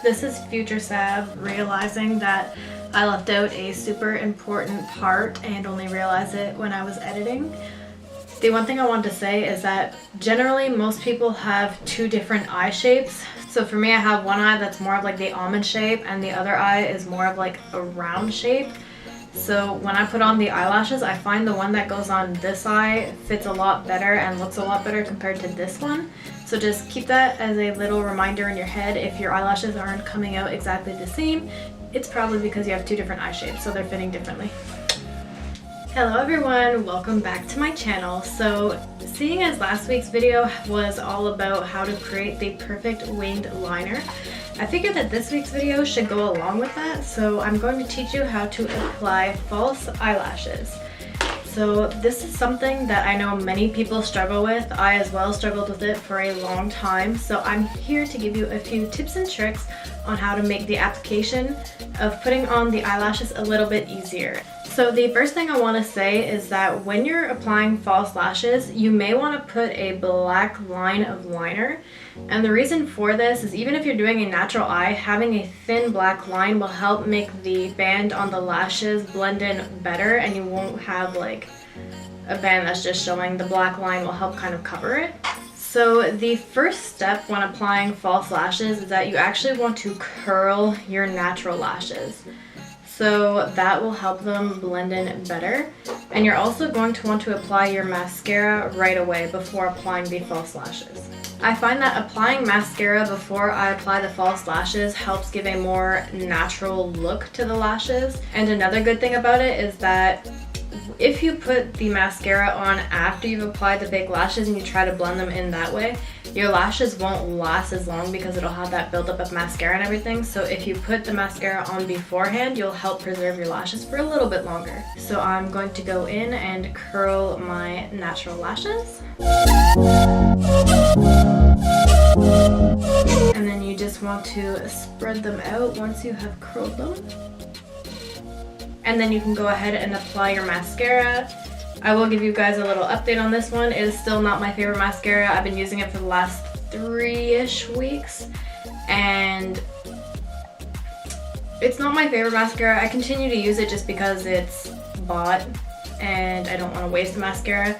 This is Future Sav realizing that I left out a super important part and only realized it when I was editing. The one thing I wanted to say is that generally most people have two different eye shapes. So for me, I have one eye that's more of like the almond shape and the other eye is more of like a round shape. So when I put on the eyelashes, I find the one that goes on this eye fits a lot better and looks a lot better compared to this one. So just keep that as a little reminder in your head. If your eyelashes aren't coming out exactly the same, it's probably because you have two different eye shapes, so they're fitting differently. Hello everyone, welcome back to my channel. So seeing as last week's video was all about how to create the perfect winged liner, I figured that this week's video should go along with that. So I'm going to teach you how to apply false eyelashes. So this is something that I know many people struggle with. I as well struggled with it for a long time. So I'm here to give you a few tips and tricks on how to make the application of putting on the eyelashes a little bit easier. So the first thing I want to say is that when you're applying false lashes, you may want to put a black line of liner. And the reason for this is even if you're doing a natural eye, having a thin black line will help make the band on the lashes blend in better, and you won't have like a band that's just showing. The black line will help kind of cover it. So the first step when applying false lashes is that you actually want to curl your natural lashes. So that will help them blend in better. And you're also going to want to apply your mascara right away before applying the false lashes. I find that applying mascara before I apply the false lashes helps give a more natural look to the lashes. And another good thing about it is that if you put the mascara on after you've applied the big lashes and you try to blend them in that way, your lashes won't last as long because it'll have that buildup of mascara and everything. So if you put the mascara on beforehand, you'll help preserve your lashes for a little bit longer. So I'm going to go in and curl my natural lashes. And then you just want to spread them out once you have curled them. And then you can go ahead and apply your mascara. I will give you guys a little update on this one. It is still not my favorite mascara. I've been using it for the last 3-ish weeks and it's not my favorite mascara. I continue to use it just because it's bought and I don't want to waste the mascara,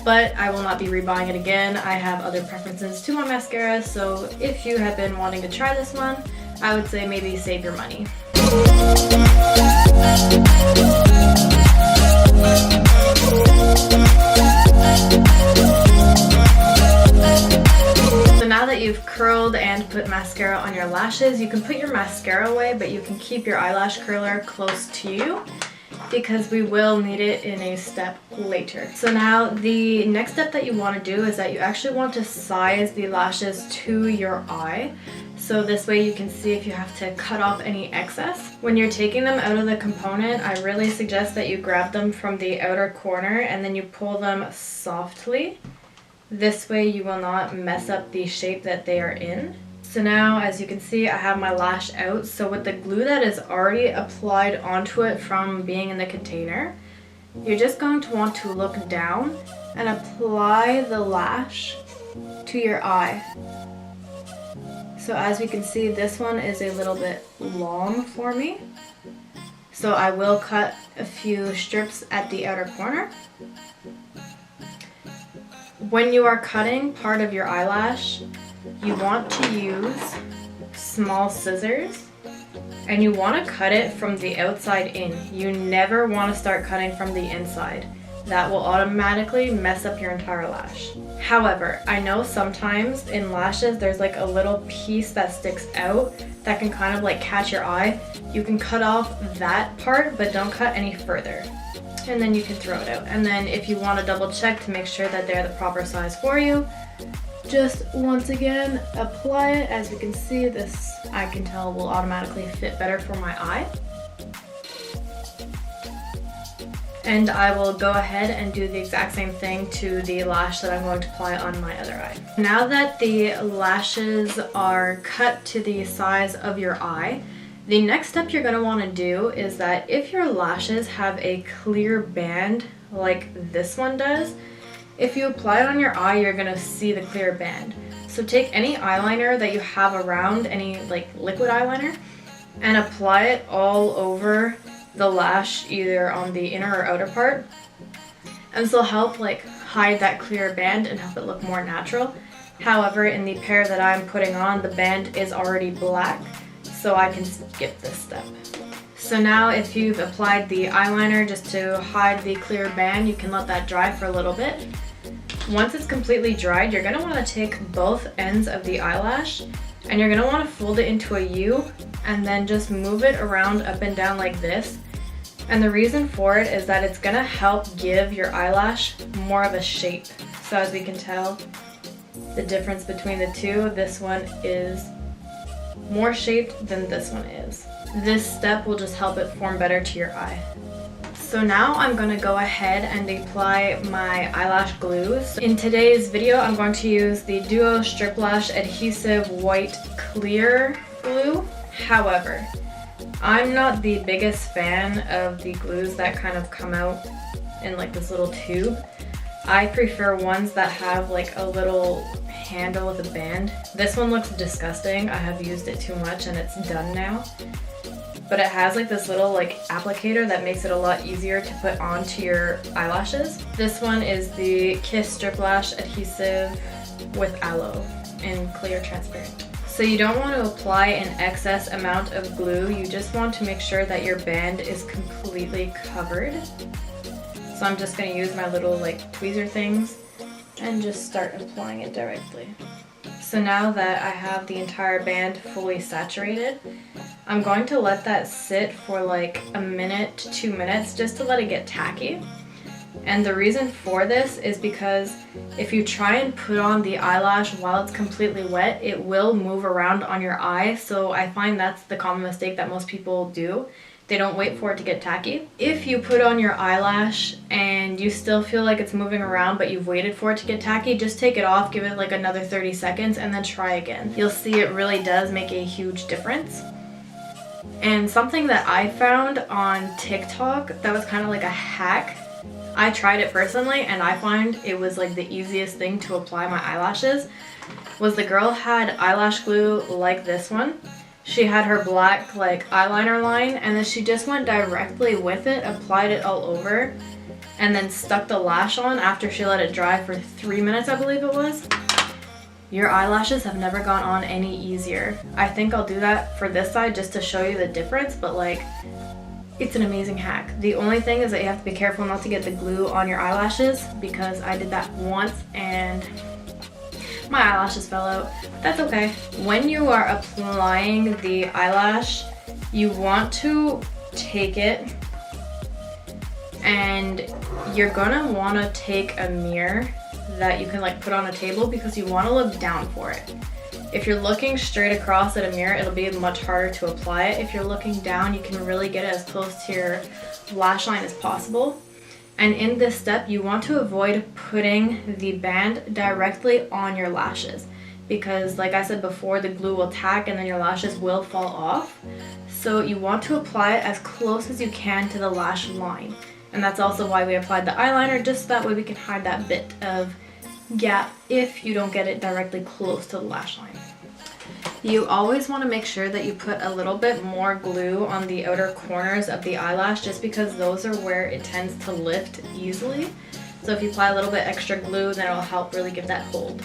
but I will not be rebuying it again. I have other preferences to my mascara, so if you have been wanting to try this one, I would say maybe save your money. So now that you've curled and put mascara on your lashes, you can put your mascara away, but you can keep your eyelash curler close to you because we will need it in a step later. So now the next step that you want to do is that you actually want to size the lashes to your eye. So this way you can see if you have to cut off any excess. When you're taking them out of the component, I really suggest that you grab them from the outer corner and then you pull them softly. This way you will not mess up the shape that they are in. So now, as you can see, I have my lash out. So with the glue that is already applied onto it from being in the container, you're just going to want to look down and apply the lash to your eye. So as we can see, this one is a little bit long for me. So I will cut a few strips at the outer corner. When you are cutting part of your eyelash, you want to use small scissors and you want to cut it from the outside in. You never want to start cutting from the inside. That will automatically mess up your entire lash. However, I know sometimes in lashes there's like a little piece that sticks out that can kind of like catch your eye. You can cut off that part, but don't cut any further. And then you can throw it out. And then if you want to double check to make sure that they're the proper size for you, just once again apply it. As you can see, this I can tell will automatically fit better for my eye. And I will go ahead and do the exact same thing to the lash that I'm going to apply on my other eye. Now that the lashes are cut to the size of your eye, the next step you're going to want to do is that if your lashes have a clear band like this one does, if you apply it on your eye, you're going to see the clear band. So So take any eyeliner that you have around, any like liquid eyeliner, and apply it all over the lash, either on the inner or outer part. And this will help like hide that clear band and help it look more natural. However, in the pair that I'm putting on, the band is already black, so I can skip this step. So now if you've applied the eyeliner just to hide the clear band, you can let that dry for a little bit. Once it's completely dried, you're going to want to take both ends of the eyelash and you're going to want to fold it into a U and then just move it around up and down like this. And the reason for it is that it's going to help give your eyelash more of a shape. So as we can tell, the difference between the two, this one is more shaped than this one is. This step will just help it form better to your eye. So now I'm going to go ahead and apply my eyelash glues. In today's video, I'm going to use the Duo Strip Lash Adhesive White Clear Glue. However, I'm not the biggest fan of the glues that kind of come out in like this little tube. I prefer ones that have like a little handle with a band. This one looks disgusting. I have used it too much and it's done now. But it has like this little like applicator that makes it a lot easier to put onto your eyelashes. This one is the Kiss Strip Lash Adhesive with Aloe in clear transparent. So you don't want to apply an excess amount of glue, you just want to make sure that your band is completely covered. So I'm just going to use my little like tweezer things and just start applying it directly. So now that I have the entire band fully saturated, I'm going to let that sit for like a minute to 2 minutes just to let it get tacky. And the reason for this is because if you try and put on the eyelash while it's completely wet, it will move around on your eye. So I find that's the common mistake that most people do. They don't wait for it to get tacky. If you put on your eyelash and you still feel like it's moving around but you've waited for it to get tacky, just take it off, give it like another 30 seconds and then try again. You'll see it really does make a huge difference. And something that I found on TikTok that was kind of like a hack, I tried it personally and I find it was like the easiest thing to apply my eyelashes, was the girl had eyelash glue like this one. She had her black like eyeliner line and then she just went directly with it, applied it all over, and then stuck the lash on after she let it dry for 3 minutes, I believe it was. Your eyelashes have never gone on any easier. I think I'll do that for this side just to show you the difference, but like, it's an amazing hack. The only thing is that you have to be careful not to get the glue on your eyelashes, because I did that once and my eyelashes fell out. That's okay. When you are applying the eyelash, you want to take it and you're gonna want to take a mirror that you can like put on a table, because you want to look down for it. If you're looking straight across at a mirror, it'll be much harder to apply it. If you're looking down, you can really get it as close to your lash line as possible. And in this step, you want to avoid putting the band directly on your lashes, because like I said before, the glue will tack and then your lashes will fall off. So you want to apply it as close as you can to the lash line. And that's also why we applied the eyeliner, just that way we can hide that bit of gap if you don't get it directly close to the lash line. You always want to make sure that you put a little bit more glue on the outer corners of the eyelash, just because those are where it tends to lift easily. So if you apply a little bit extra glue, then it'll help really give that hold.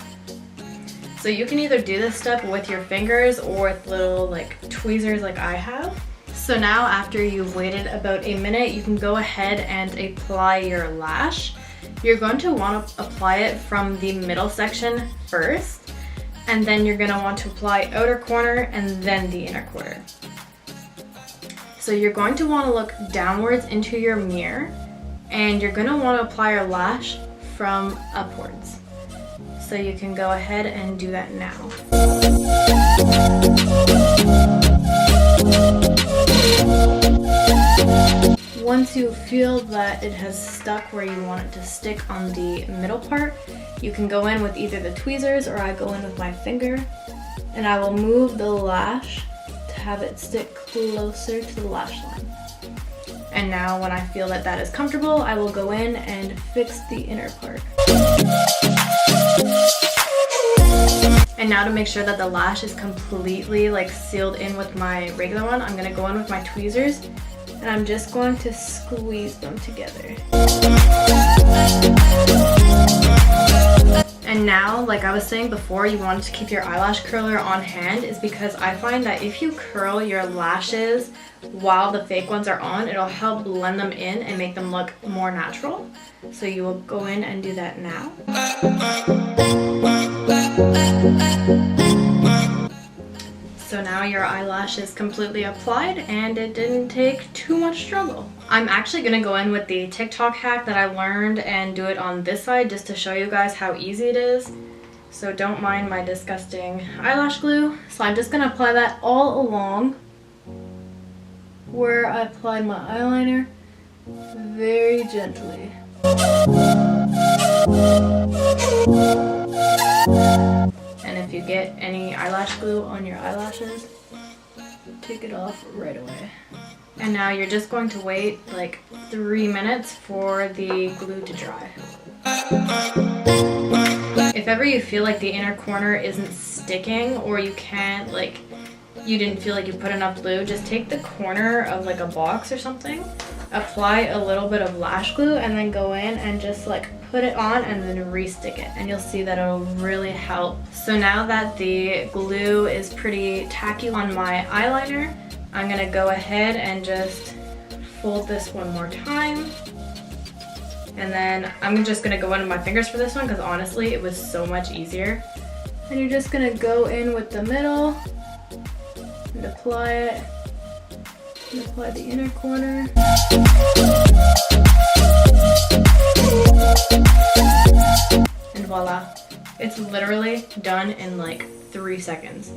So you can either do this step with your fingers or with little like tweezers like I have. So now after you've waited about a minute, you can go ahead and apply your lash. You're going to want to apply it from the middle section first, and then you're going to want to apply outer corner and then the inner corner. So you're going to want to look downwards into your mirror, and you're going to want to apply your lash from upwards. So you can go ahead and do that now. Once you feel that it has stuck where you want it to stick on the middle part, you can go in with either the tweezers or I go in with my finger, and I will move the lash to have it stick closer to the lash line. And now when I feel that that is comfortable, I will go in and fix the inner part. And now to make sure that the lash is completely like sealed in with my regular one, I'm gonna go in with my tweezers and I'm just going to squeeze them together. And now, like I was saying before, you want to keep your eyelash curler on hand is because I find that if you curl your lashes while the fake ones are on, it'll help blend them in and make them look more natural. So you will go in and do that now. So now your eyelash is completely applied and it didn't take too much struggle. I'm actually gonna go in with the TikTok hack that I learned and do it on this side just to show you guys how easy it is. So don't mind my disgusting eyelash glue. So I'm just gonna apply that all along where I applied my eyeliner, very gently. And if you get any eyelash glue on your eyelashes, take it off right away. And now you're just going to wait like 3 minutes for the glue to dry. If ever you feel like the inner corner isn't sticking or you can't, like, you didn't feel like you put enough glue, just take the corner of like a box or something, apply a little bit of lash glue, and then go in and just like put it on and then re-stick it, and you'll see that it'll really help. So now that the glue is pretty tacky on my eyeliner, I'm gonna go ahead and just fold this one more time. And then I'm just gonna go in with my fingers for this one because honestly it was so much easier. And you're just gonna go in with the middle and apply it. And apply the inner corner. And voila. It's literally done in like 3 seconds.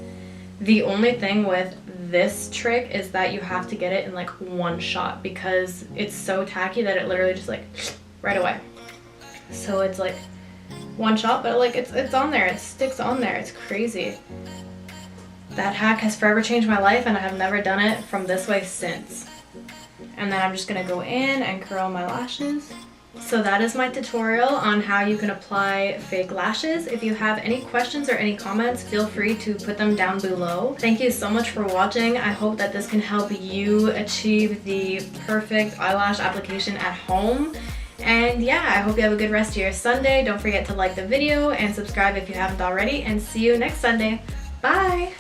The only thing with this trick is that you have to get it in like one shot because it's so tacky that it literally just like right away. So it's like one shot, but like it's on there, it sticks on there. It's crazy. That hack has forever changed my life and I have never done it from this way since. And then I'm just gonna go in and curl my lashes. So that is my tutorial on how you can apply fake lashes. If you have any questions or any comments, feel free to put them down below. Thank you so much for watching. I hope that this can help you achieve the perfect eyelash application at home. And yeah, I hope you have a good rest of your Sunday. Don't forget to like the video and subscribe if you haven't already, and see you next Sunday. Bye!